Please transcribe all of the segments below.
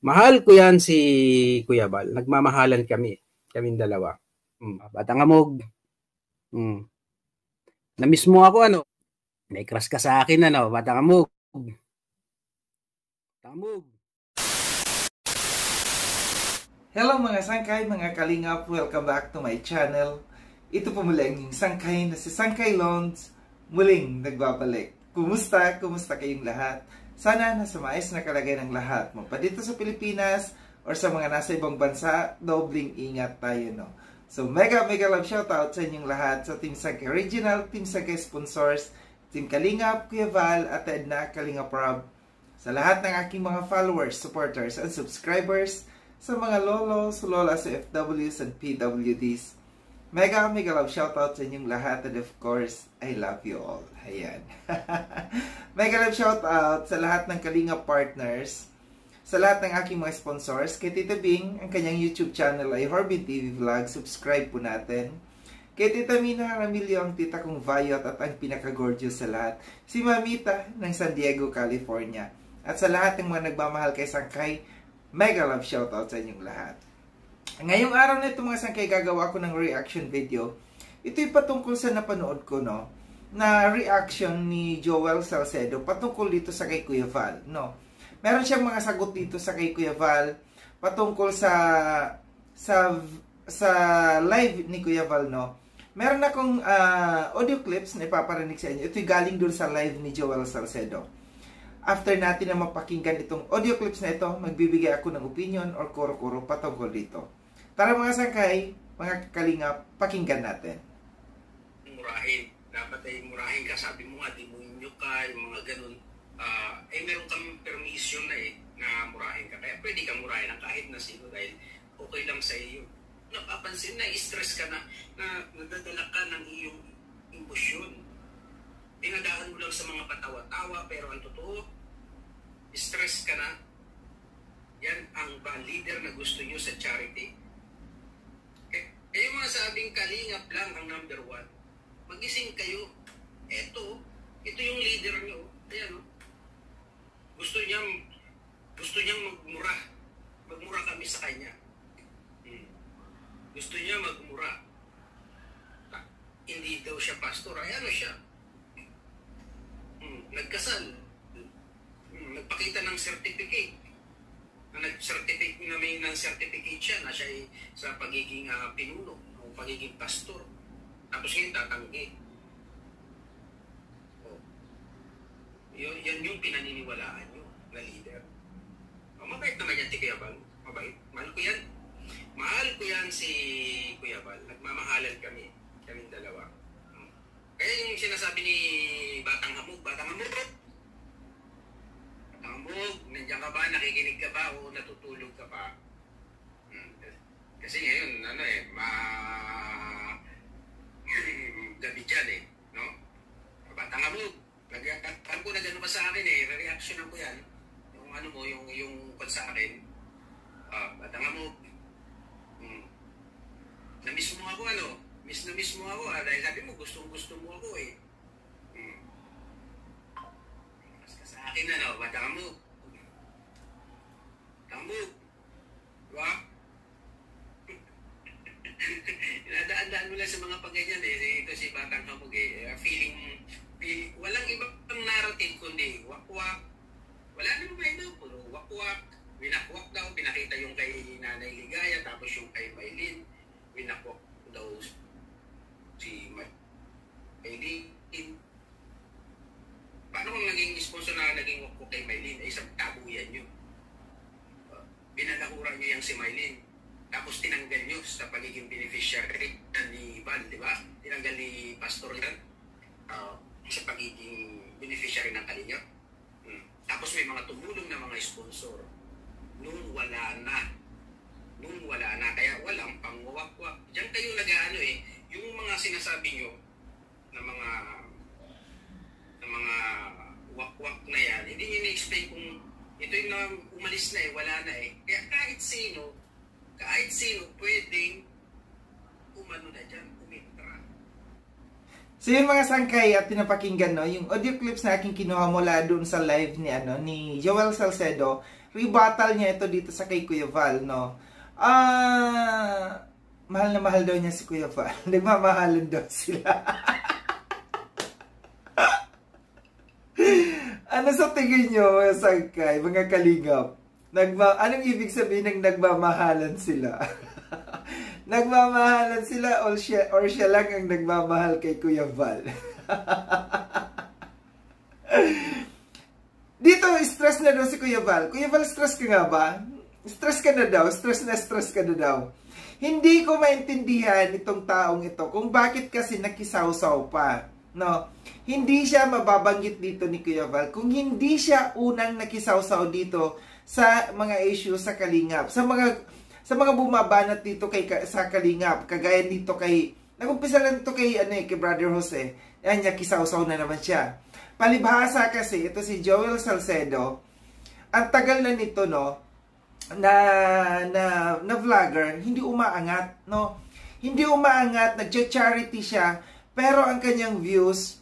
Mahal ko yan si Kuya Bal. Nagmamahalan kami. Kaming dalawa. Batang Amog. Na-miss mo ako, ano? May crush ka sa akin, ano? Batang Amog. Batang Amog. Hello mga sangkay, mga kalingap. Welcome back to my channel. Ito po muli ang sangkay na si Sangkay Loans. Muling nagbabalik. Kumusta? Kumusta kayong lahat? Sana nasa maayos na kalagayan ng lahat. Pa dito sa Pilipinas or sa mga nasa ibang bansa, dobling ingat tayo, no? So mega love shoutout sa inyong lahat, sa Team Sangkay Original, Team Sangkay Sponsors, Team Kalingap, Kuya Val, at Edna, Kalingap Rob, sa lahat ng aking mga followers, supporters, and subscribers, sa mga lolos, lolas, FWs, and PWDs. Mega love shoutout sa inyong lahat, and of course, I love you all. Ayan. Mega love shoutout sa lahat ng Kalinga partners, sa lahat ng aking mga sponsors. Kay Tita Bing, ang kanyang YouTube channel ay Horbin TV Vlog. Subscribe po natin. Kay Tita Mina Ramilio, ang tita kong Vayot at ang pinaka-gorgeous sa lahat, si Mamita ng San Diego, California. At sa lahat ng mga nagmamahal kay Sangkay, mega love shoutout sa inyong lahat. Ngayong araw na ito mga sangkay, gagawa ko ng reaction video. Ito'y patungkol sa napanood ko, no, na reaction ni Joel Salcedo patungkol dito sa kay Kuya Val, no. Meron siyang mga sagot dito sa kay Kuya Val patungkol sa live ni Kuya Val, no. Meron akong audio clips na ipaparinig sa inyo. Ito'y galing dun sa live ni Joel Salcedo. After natin na mapakinggan itong audio clips na ito, magbibigay ako ng opinion or kuro-kuro patungkol dito. Tara mga sangkay, mga kalingap, pakinggan natin. Murahin. Dapat ay murahin ka. Sabi mo nga, demonyo ka, yung mga ganun. Meron kang permission na na murahin ka. Kaya pwede kang murahin ng kahit na sino dahil okay lang sa iyo. Napapansin na, stress ka na nadadala ka ng iyong emosyon. Dinadaan mo lang sa mga patawa-tawa, pero ang totoo, stress ka na. Yan ang leader na gusto nyo sa charity. Kayo mga sabing kalingap lang ang number 1. Magising kayo. Ito yung leader nyo. Ayan, gusto niyang magmura. Magmura kami sa kanya. Gusto niya magmura. Hindi daw siya pastor. Ay, ano siya? Nagkasal. Nagpakita ng certificate. May certificate siya na siya ay sa pagiging pinuno o pagiging pastor. Tapos ngayon tatanggi. Yan yung pinaniniwalaan nyo na leader. Mabait naman yan si Kuya Val. Mabait. Mahal ko yan. Mahal ko yan si Kuya Val. Nagmamahalan kami. Kaming dalawa. Kaya yung sinasabi ni Batang Amog, nandiyan ka ba, nakikinig ka ba, o natutulog ka pa? Kasi ngayon, gabi dyan no? Batang Amog, nagkakaroon ko na gano'n ka sa akin re-reaction ko yan. Yung ano mo, yung sa akin, Batang Amog, na-miss mo ako, miss mo ako, dahil sabi mo, gustong mo ako sa akin Batang Amog. Diba? Inadaan-daan mo lang sa mga pagganyan Ito si Batang Amog feeling, walang ibang narrative kundi wakwak. Wala naman ba ito? Puro wakwak. Winakwak daw, pinakita yung kay Nanay Ligaya, tapos yung kay Maylin. Winakwak daw si Maylin. Paano kung naging sponsor na naging wakwak kay Maylin? Isang tabuyan nyo. Binalahuran nyo yung si Maylin. Tapos tinanggal nyo sa pagiging beneficiary ni Val, di ba? Tinanggal ni Pastor yan sa pagiging beneficiary ng Kalingap. Tapos may mga tumulong na mga sponsor. Nung wala na. Kaya walang pangwakwak. Diyan kayo nag-ano yung mga sinasabi nyo na mga wakwak na yan, hindi nyo na-explain kung ito yung umalis na wala na Kaya kahit sino pwedeng umano na dyan, umintra. So yun mga sangkay, at pinapakinggan yung audio clips na aking kinuha mula doon sa live ni Joel Salcedo rebuttal niya ito dito sa kay Kuya Val, no? Mahal na mahal daw niya si Kuya Val. Nagmamahalan daw sila. Ano sa tingin nyo, mga sangkay, mga kalingap? Anong ibig sabihin ng nagmamahalan sila? Nagmamahalan sila or siya lang ang nagmamahal kay Kuya Val? Dito, stress na daw si Kuya Val. Kuya Val, stress ka nga ba? Stress ka na daw. Stress ka na daw. Hindi ko maintindihan itong taong ito kung bakit kasi nakisawsaw pa. No? Hindi siya mababanggit dito ni Kuya Val kung hindi siya unang nakisawsaw dito sa mga issues sa Kalingap. Sa mga bumabanat dito sa Kalingap, kagaya dito nagumpisa lang dito kay Brother Jose. Yan niya, kisawsaw na naman siya. Palibhasa kasi, ito si Joel Salcedo, ang tagal na nito, no, na vlogger, hindi umaangat, no? Hindi umaangat, nag-charity siya, pero ang kanyang views,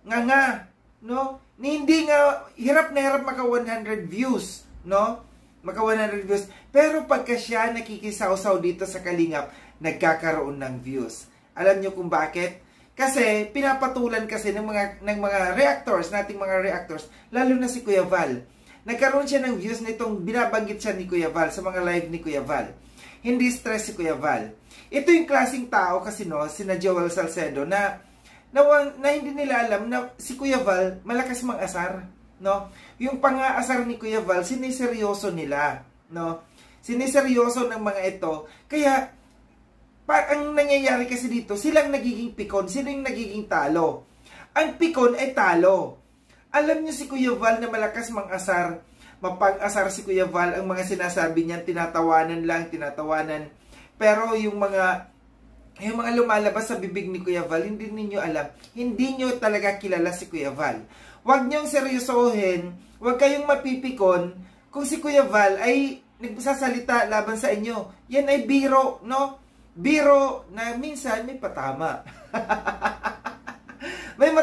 no? Hindi nga, hirap na hirap maka 100 views, no? Maka 100 views. Pero pagka siya nakikisawsaw dito sa Kalingap, nagkakaroon ng views. Alam niyo kung bakit? Kasi pinapatulan kasi ng mga reactors, nating mga reactors, lalo na si Kuya Val. Nagkaroon siya ng views nitong binabanggit siya ni Kuya Val sa mga live ni Kuya Val. Hindi stress si Kuya Val. Ito yung klaseng tao kasi, no, sina Joel Salcedo na hindi nila alam na si Kuya Val malakas mang-asar, no? Yung pang-aasar ni Kuya Val, siniseryoso nila, no? Siniseryoso ng mga ito. Kaya ang nangyayari kasi dito, silang nagiging pikon. Sino yung nagiging talo? Ang pikon ay talo. Alam niyo si Kuya Val na malakas mang-asar. Mapang-asar si Kuya Val. Ang mga sinasabi niyan, tinatawanan. Pero yung mga lumalabas sa bibig ni Kuya Val, hindi niyo alam. Hindi niyo talaga kilala si Kuya Val. Huwag niyong seryosohin. Huwag kayong mapipikon kung si Kuya Val ay nagsasalita laban sa inyo. Yan ay biro, no? Biro na minsan may patama. may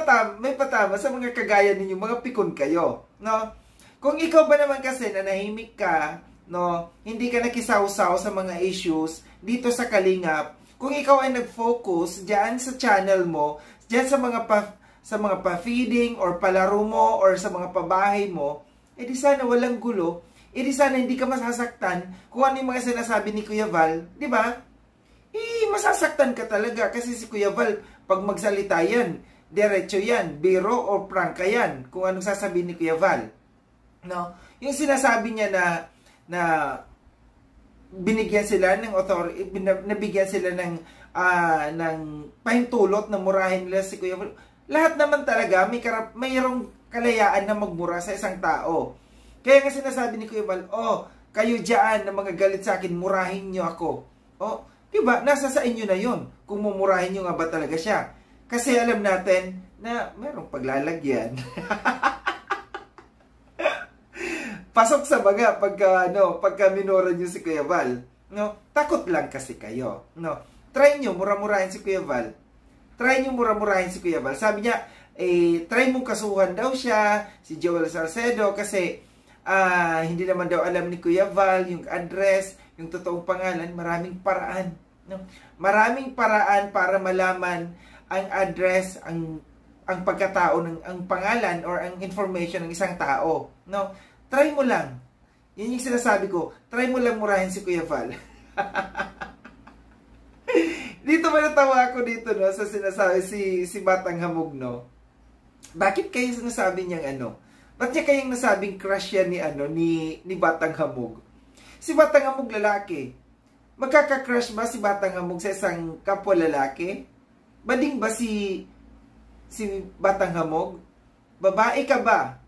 patama sa mga kagaya ninyo, mga pikon kayo, no? Kung ikaw ba naman kasi nanahimik ka, no, hindi ka nakisawsaw sa mga issues dito sa Kalingap, kung ikaw ay nag-focus diyan sa channel mo, diyan sa mga pa-feeding or palaro mo or sa mga pabahay mo, edi sana walang gulo, edi sana hindi ka masasaktan kung ano yung mga sinasabi ni Kuya Val, di ba? Masasaktan ka talaga kasi si Kuya Val, pag magsalita yan, diretso yan, biro o prangka yan, kung anong sasabihin ni Kuya Val. No? Yung sinasabi niya na binigyan sila ng nabigyan sila ng pahintulot na murahin nila si Kuya Val. Lahat naman talaga, mayroong kalayaan na magmura sa isang tao. Kaya nga sinasabi ni Kuya Val, kayo dyan na mga galit sa akin, murahin nyo ako. Diba? Nasa sa inyo na yun. Kung mumurahin nyo nga ba talaga siya. Kasi alam natin na mayroong paglalagyan. Pasok sa baga pagka minura nyo si Kuya Val. No? Takot lang kasi kayo. No? Try nyo mura-murahin si Kuya Val. Sabi niya, try mong kasuhan daw siya, si Joel Salcedo, kasi hindi naman daw alam ni Kuya Val yung address, yung totoong pangalan. Maraming paraan, no? Maraming paraan para malaman ang address, ang pagkatao ang pangalan or ang information ng isang tao, no? Try mo lang. Yan yung sinasabi ko. Try mo lang murahin si Kuya Val. Dito natawa ako dito, no, sa sinasabi si Batang Hamog, no? Bakit kayo sinasabi niyang Ba't niya kayong nasabing crush yan ni Batang Hamog? Si Batang Hamog lalaki. Magkaka-crush ba si Batang Hamog sa isang kapwa lalaki? Bading ba si Batang Hamog? Babae ka ba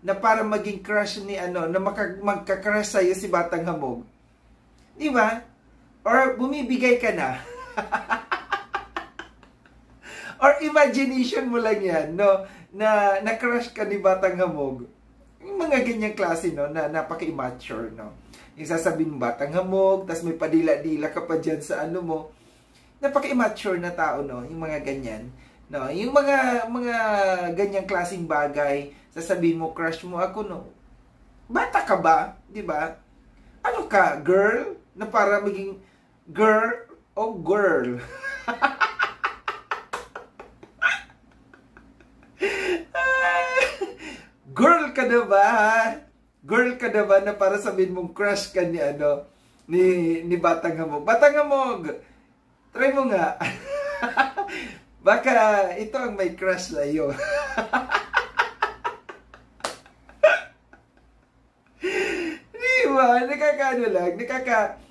na para maging crush ni na magka-crush sa'yo si Batang Hamog? Di ba? Or bumibigay ka na? Or imagination mo lang yan, no? Na crush ka ni Batang Hamog. Yung mga ganyang klase, no? Na napaka-immature, no? Yung sasabihin mo Batang Hamog, tas may padila-dila ka pa dyan sa mo. Napaka-immature na tao, no? Yung mga ganyan. No? Yung mga ganyang klaseng bagay, sasabihin mo, crush mo ako, no? bata ka ba? Di ba? Ano ka? Girl? Na para maging girl o girl? Girl ka na ba? Girl ka na ba na para sabihin mong crush ka ni ni Batang Hamog? Batang Hamog, try mo nga. Baka ito ang may crush na iyo. Diba?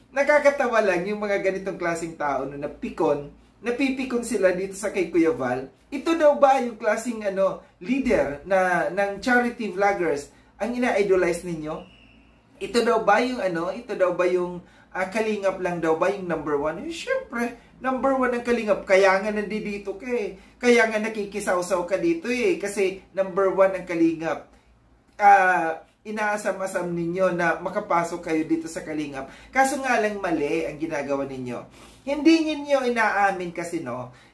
Nakakatawa lang yung mga ganitong klaseng tao na napipikon sila dito sa kay Kuya Val. Ito daw ba yung klaseng leader ng charity vloggers ang ina-idolize ninyo? Ito daw ba yung Kalingap lang daw ba yung number 1? Syempre, number 1 ang Kalingap. Kaya nga nandito ka eh. Kaya nga nakikisaw-saw ka dito eh. Kasi number 1 ang Kalingap. Inaasam-asam ninyo na makapasok kayo dito sa Kalingap. Kaso nga lang mali ang ginagawa ninyo. Hindi ninyo inaamin kasi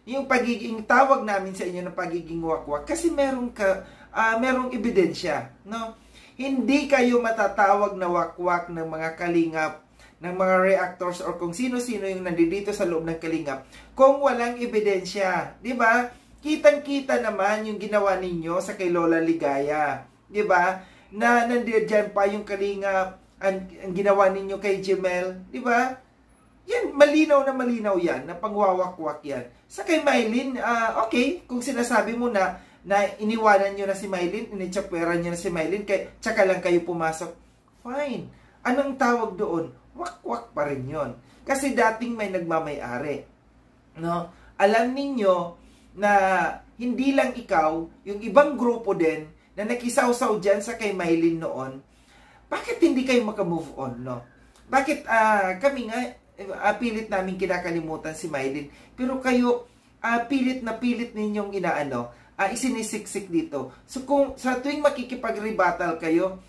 yung pagiging tawag namin sa inyo ng pagiging wakwak kasi merong ebidensya, Hindi kayo matatawag na wakwak ng mga Kalingap, ng mga reactors or kung sino-sino yung nandito sa loob ng Kalingap kung walang ebidensya, 'di ba? Kitang-kita naman yung ginawa ninyo sa kay Lola Ligaya, 'di ba? Na nandiyan pa yung Kalingap, ang ginawa ninyo kay Jemel, 'di ba? Yan, malinaw yan, na pangwawakwak yan. Sa kay Mylene, okay, kung sinasabi mo na iniwanan nyo na si Mylene, initsapweran nyo na si Mylene, tsaka lang kayo pumasok, fine. Anong tawag doon? Wakwak pa rin yun. Kasi dating may nagmamay-ari. Alam ninyo na hindi lang ikaw, yung ibang grupo din, na nakisaw-saw dyan sa kay Mylene noon, bakit hindi kayo makamove on, Bakit kami nga, pilit namin kinakalimutan si Mylene. Pero kayo, pilit ninyong isinisiksik dito. So kung sa tuwing makikipag-rebuttal kayo,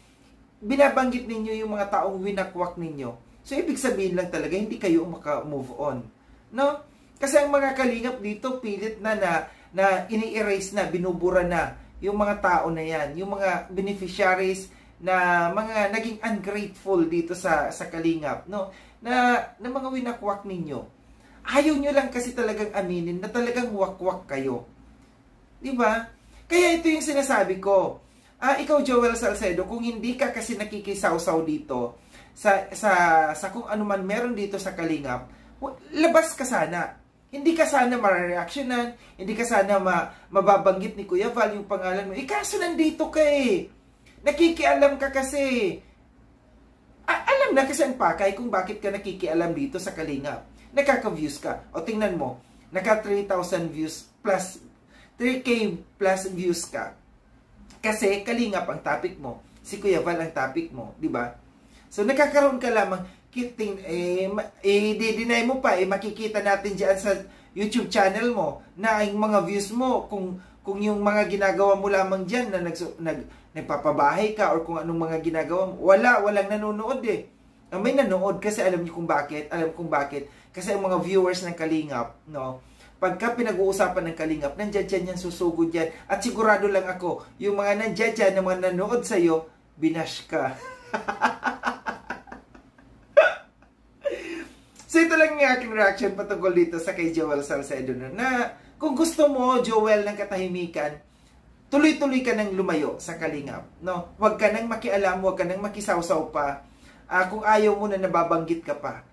binabanggit ninyo yung mga taong winakwak ninyo. So ibig sabihin lang talaga, hindi kayo maka-move on. Kasi ang mga Kalingap dito, pilit na ini-erase na, binubura na yung mga tao na yan. Yung mga beneficiaries na mga naging ungrateful dito sa Kalingap, na mga winakwak ninyo. Ayaw nyo lang kasi talagang aminin na talagang wakwak kayo. Diba? Kaya ito yung sinasabi ko. Ikaw, Joel Salcedo, kung hindi ka kasi nakikisaw-saw dito sa kung ano man meron dito sa Kalingap, labas ka sana. Hindi ka sana ma-reactionan, hindi ka sana mababanggit ni Kuya Val yung pangalan mo. Kaso nandito ka eh. Nakikialam ka kasi. Alam na kasi ang pakay kung bakit ka nakikialam dito sa Kalingap. Nakaka-views ka. O tingnan mo, naka 3,000 views plus 3K plus views ka. Kasi Kalingap ang topic mo. Si Kuya Val ang topic mo, di ba? So nakakaroon ka lamang i-deny mo pa, makikita natin diyan sa YouTube channel mo na ang mga views mo kung yung mga ginagawa mo lamang diyan na nagpapabahay ka or kung anong mga ginagawa mo, walang nanonood eh. May nanood kasi alam niyo kung bakit, kasi ang mga viewers ng Kalingap, pagka pinag-uusapan ng Kalingap, nandiyan yan, susugod yan, at sigurado lang ako, yung mga nandiyan dyan, na mga nanood sa'yo, binash ka. So ito lang yung aking reaction patungkol dito sa kay Joel Salcedo na kung gusto mo, Joel, ng katahimikan, tuloy-tuloy ka nang lumayo sa Kalingap. Huwag ka nang makialam, huwag ka nang makisawsaw pa. Kung ayaw mo na nababanggit ka pa.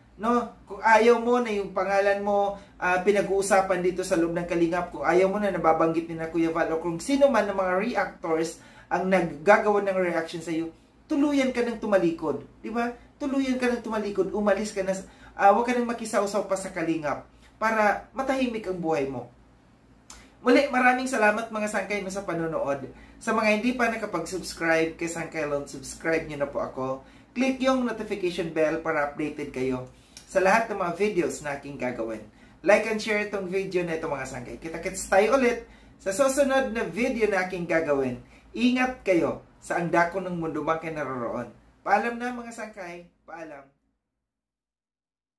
Kung ayaw mo na yung pangalan mo pinag-uusapan dito sa loob ng Kalingap, kung ayaw mo na nababanggit ni na Kuya Val, o kung sino man ng mga reactors ang naggagawa ng reaction sa iyo, tuluyan ka nang tumalikod. Diba? Tuluyan ka nang tumalikod, umalis ka na, huwag ka nang makisawsaw pa sa Kalingap para matahimik ang buhay mo. Muli, maraming salamat mga sangkay sa panonood. Sa mga hindi pa nakapag-subscribe kay Sangkay Lone, subscribe nyo na po ako. Click yung notification bell para updated kayo sa lahat ng mga videos na aking gagawin. Like and share itong video na ito mga sangkay. Kita-kits tayo ulit sa susunod na video na aking gagawin. Ingat kayo sa ang dako ng mundo man kayo naroroon. Paalam na mga sangkay. Paalam.